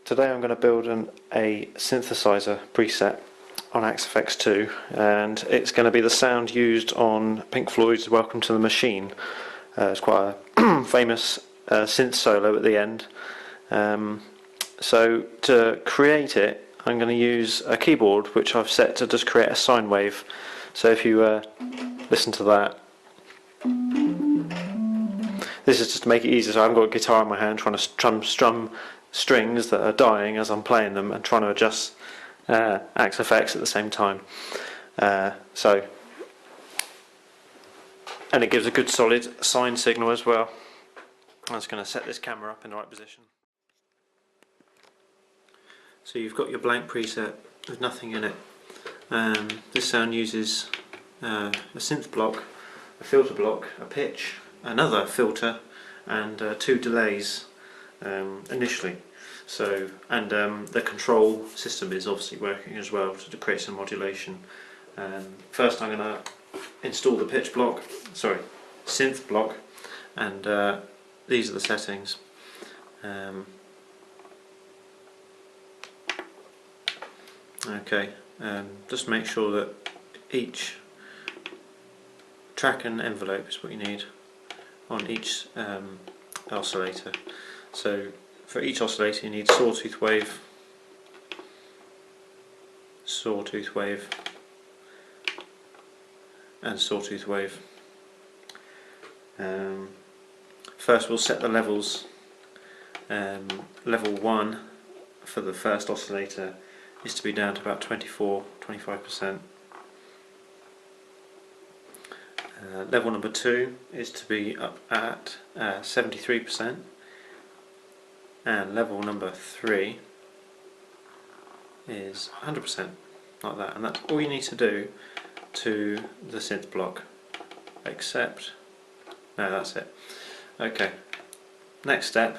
Today I'm going to build a synthesizer preset on XFX2, and it's going to be the sound used on Pink Floyd's Welcome to the Machine. It's quite a famous synth solo at the end. So to create it, I'm going to use a keyboard which I've set to just create a sine wave. So if you listen to that, this is just to make it easier. So I haven't got a guitar in my hand trying to strum strings that are dying as I'm playing them and trying to adjust XFX at the same time. And it gives a good solid sine signal as well. I'm just going to set this camera up in the right position. So you've got your blank preset with nothing in it. This sound uses a synth block, a filter block, a pitch, another filter, and two delays initially. So, and the control system is obviously working as well to create some modulation. First I'm going to install the synth block, and these are the settings. Just make sure that each track and envelope is what you need on each oscillator. So for each oscillator you need sawtooth wave, and sawtooth wave. First we'll set the levels. Level 1 for the first oscillator is to be down to about 24–25%. Level number 2 is to be up at 73%, and level number 3 is 100%, like that. And that's all you need to do to the synth block, except, no, that's it. Okay, next step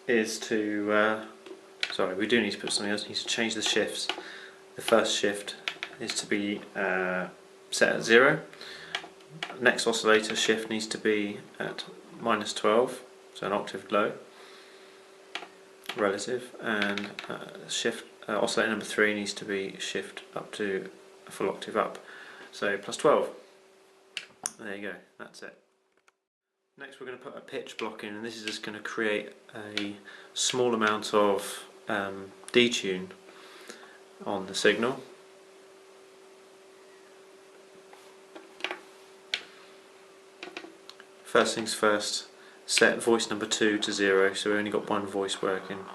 is to, we do need to put something else. We need to change the shifts. The first shift is to be set at 0. Next oscillator shift needs to be at -12, so an octave low, relative, and oscillator number 3 needs to be shift up to a full octave up, so +12. There you go, that's it. Next we're going to put a pitch block in, and this is just going to create a small amount of detune on the signal. First things first, set voice number 2 to 0, so we only got one voice working,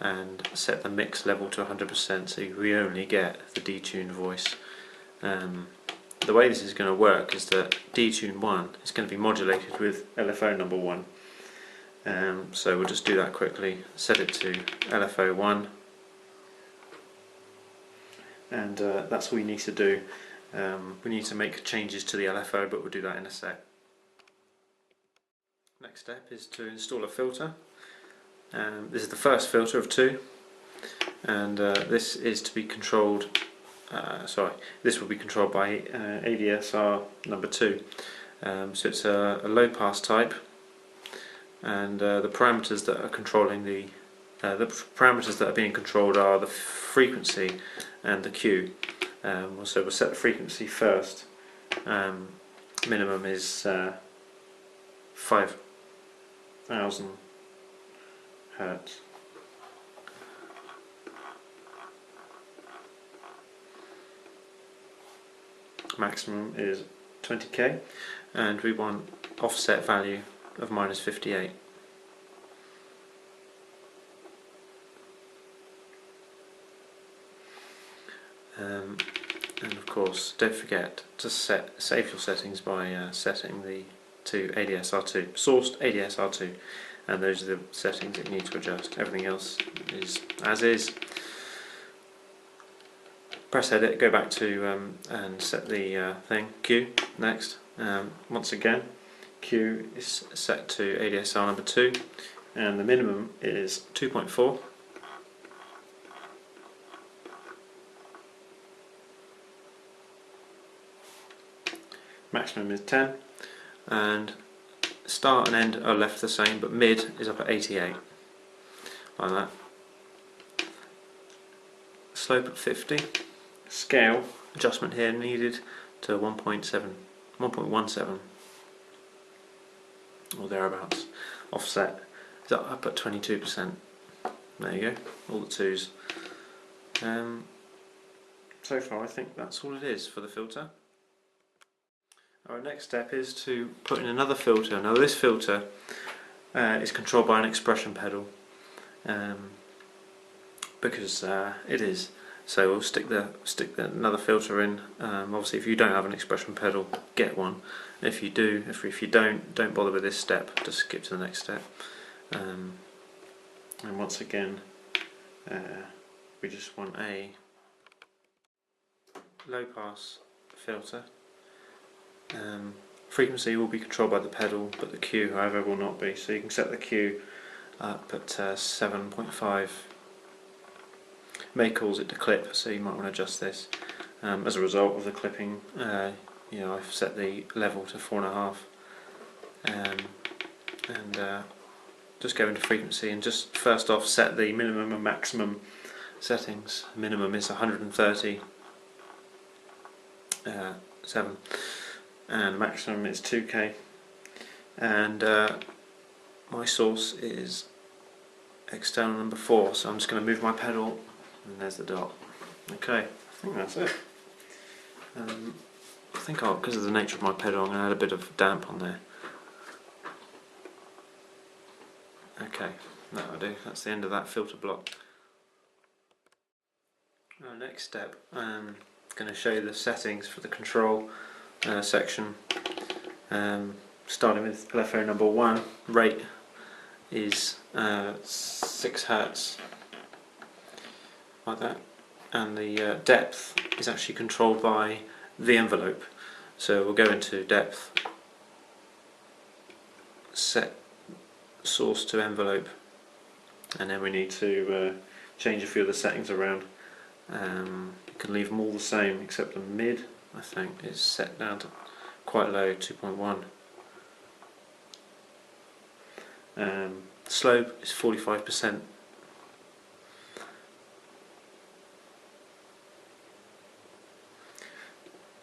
and set the mix level to 100%, so we only get the detuned voice. The way this is going to work is that detune 1 is going to be modulated with LFO number 1. So we'll just do that quickly. Set it to LFO 1, and that's all you need to do. We need to make changes to the LFO, but we'll do that in a sec. Next step is to install a filter. This is the first filter of 2, and this is to be controlled. This will be controlled by ADSR number 2. So it's a low pass type, and the parameters that are controlling the parameters that are being controlled are the frequency and the Q. So we'll set the frequency first. Minimum is 5,000 Hertz. Maximum is 20k, and we want offset value of -58. And of course, don't forget to save your settings by setting to ADSR2, sourced ADSR2, and those are the settings that you need to adjust. Everything else is as is. Press edit, go back to and set the thing, Q, next. Once again, Q is set to ADSR number 2, and the minimum is 2.4. Maximum is 10, and start and end are left the same, but mid is up at 88, like that. slope at 50, scale adjustment here needed to 1.17 or thereabouts, offset is up at 22%. There you go, all the twos. So far I think that's all it is for the filter. Our next step is to put in another filter. Now this filter is controlled by an expression pedal, because it is. So we'll stick another filter in. Obviously, if you don't have an expression pedal, get one. If you do, if you don't bother with this step. Just skip to the next step. And once again, we just want a low pass filter. Frequency will be controlled by the pedal, but the Q, however, will not be. So you can set the Q up at 7.5. May cause it to clip, so you might want to adjust this. As a result of the clipping, I've set the level to 4.5, and just go into frequency and just first off set the minimum and maximum settings. Minimum is 130.7, and maximum is 2K, and my source is external number 4, so I'm just going to move my pedal, and there's the dot. Okay, I think that's it. I think because of the nature of my pedal, I'm going to add a bit of damp on there. Okay, that'll do. That's the end of that filter block. Our next step, I'm going to show you the settings for the control section. Starting with LFO number 1, rate is 6 Hz, like that, and the depth is actually controlled by the envelope. So we'll go into depth, set source to envelope, and then we need to change a few of the settings around. You can leave them all the same except the mid, I think, is set down to quite low, 2.1. Slope is 45%.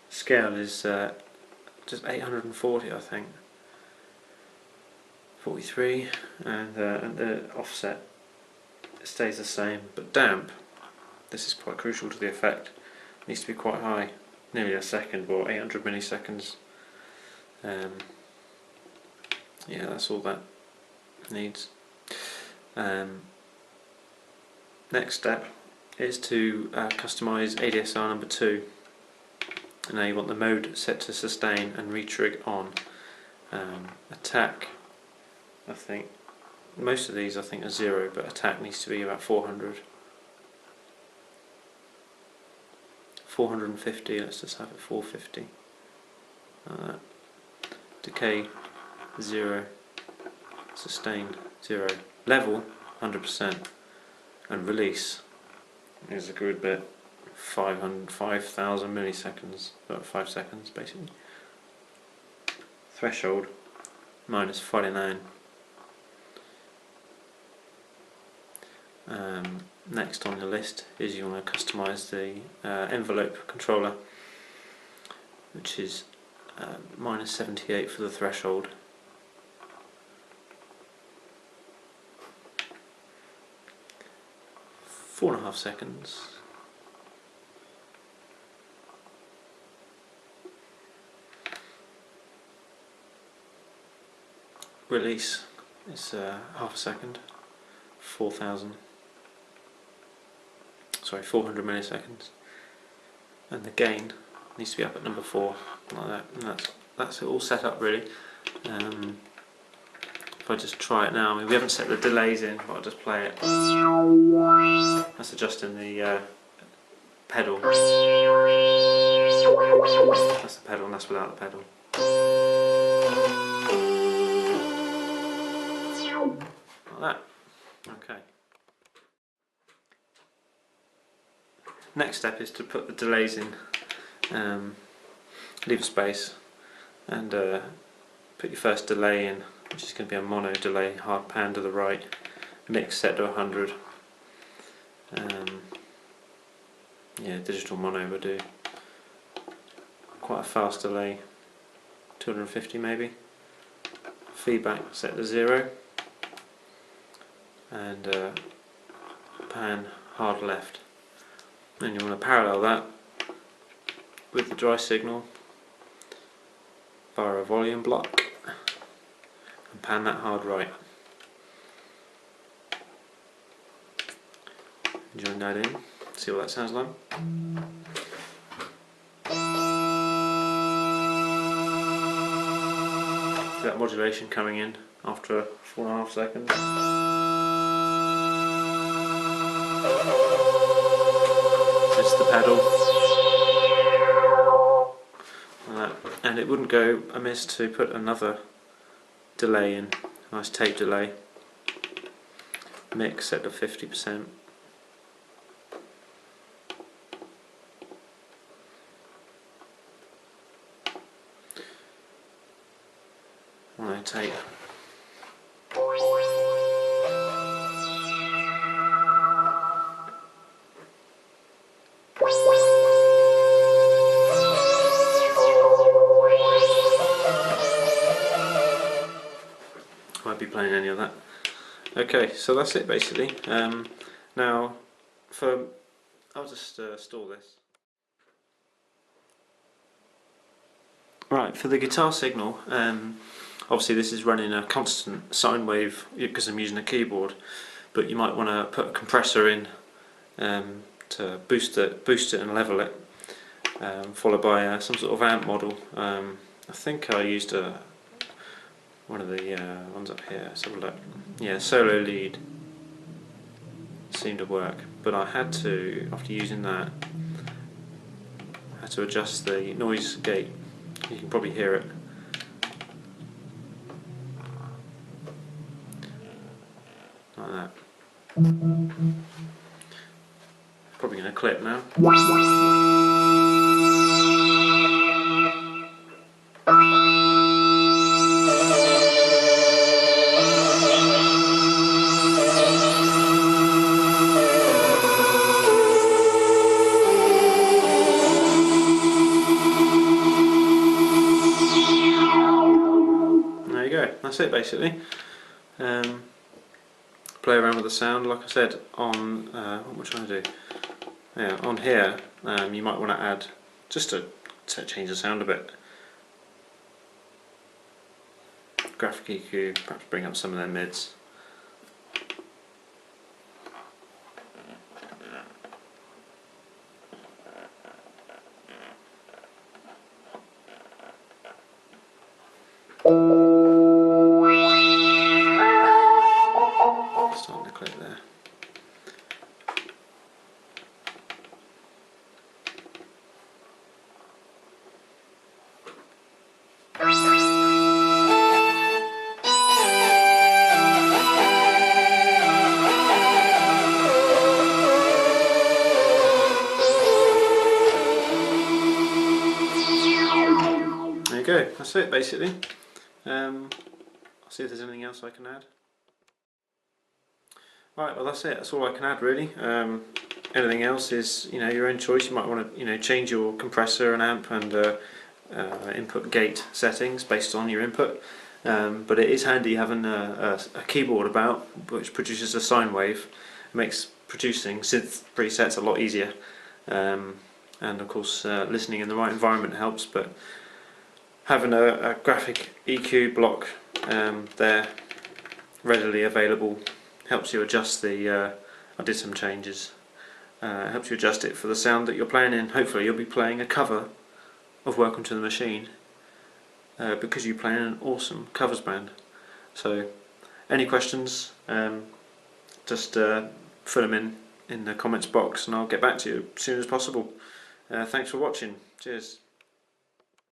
Scale is just 840, I think. 43, and the offset stays the same, but damp, this is quite crucial to the effect, needs to be quite high, nearly a second, or 800 milliseconds. Yeah, that's all that needs. Next step is to customize ADSR number 2. And now you want the mode set to sustain and retrig on. Attack, I think most of these are 0, but attack needs to be about 400. 450, let's just have it 450. Decay 0, sustain 0, level 100%, and release is a good bit, 5,000 milliseconds, about 5 seconds basically. Threshold -49. Next on the list is you want to customize the envelope controller, which is -78 for the threshold. Four and a half seconds. Release is half a second, 400 milliseconds, and the gain needs to be up at number 4, like that. And that's it all set up really. If I just try it now, I mean, we haven't set the delays in, but I'll just play it. That's adjusting the pedal. That's the pedal, and that's without the pedal. Like that. Okay. Next step is to put the delays in. Leave a space and put your first delay in, which is going to be a mono delay, hard pan to the right, mix set to 100. yeah, digital mono would do quite a fast delay, 250 maybe. Feedback set to 0, and pan hard left. And you want to parallel that with the dry signal via a volume block and pan that hard right. Join that in, see what that sounds like. See that modulation coming in after 4.5 seconds. This is the pedal. And it wouldn't go amiss to put another delay in, a nice tape delay. Mix set to 50%. Tape. Won't be playing any of that. Okay, so that's it basically. Now, I'll just store this. Right, for the guitar signal, obviously this is running a constant sine wave because I'm using a keyboard, but you might want to put a compressor in to boost it and level it, followed by some sort of amp model. I think I used one of the ones up here. Let's have a look. Yeah, solo lead seemed to work, but I had to, after using that, adjust the noise gate. You can probably hear it. Like that. Probably going to clip now. There you go, that's it basically. Play around with the sound, like I said, on what am I trying to do? Yeah, on here, you might want to add, just to change the sound a bit, graphic EQ, perhaps bring up some of their mids. Starting to click there. There you go, that's it basically. I'll see if there's anything else I can add. Right, well that's it, that's all I can add really. Anything else is your own choice. You might want to change your compressor and amp and input gate settings based on your input. But it is handy having a keyboard about which produces a sine wave. It makes producing synth presets a lot easier. And of course listening in the right environment helps, but having a graphic EQ block there readily available helps you adjust the, I did some changes, helps you adjust it for the sound that you're playing in. Hopefully you'll be playing a cover of Welcome to the Machine because you play in an awesome covers band. So any questions, just put them in the comments box and I'll get back to you as soon as possible. Thanks for watching. Cheers.